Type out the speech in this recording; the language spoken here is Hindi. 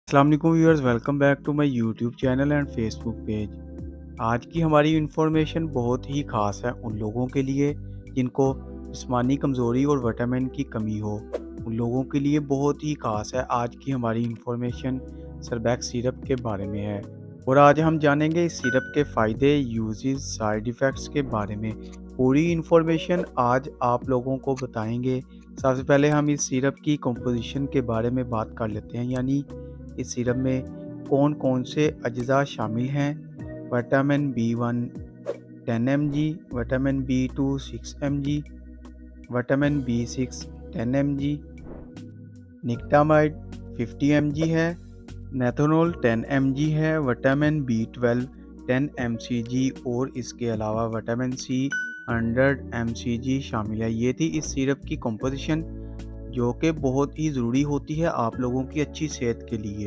अस्सलाम वालेकुम viewers, welcome back to my YouTube channel and Facebook page. आज की हमारी इन्फॉर्मेशन बहुत ही ख़ास है उन लोगों के लिए जिनको जिस्मानी कमज़ोरी और विटामिन की कमी हो। उन लोगों के लिए बहुत ही ख़ास है आज की हमारी इन्फॉर्मेशन सरबैक सिरप के बारे में है। और आज हम जानेंगे इस सिरप के फ़ायदे, यूजेस, साइड इफ़ेक्ट्स के बारे में। पूरी इन्फॉर्मेशन आज आप लोगों को बताएंगे। सबसे पहले हम इस सिरप की कंपोजिशन के बारे में बात कर लेते हैं, यानी इस सिरप में कौन कौन से अज्जा शामिल हैं। Vitamin B1 10 mg, vitamin B2 6 mg, vitamin B6 10 mg, निकटामाइड 50 mg है, नेथोनोल 10 mg है, विटामिन B12 10 mcg और इसके अलावा विटामिन C 100 mcg शामिल है। ये थी इस सिरप की कंपोजिशन, जो कि बहुत ही ज़रूरी होती है आप लोगों की अच्छी सेहत के लिए।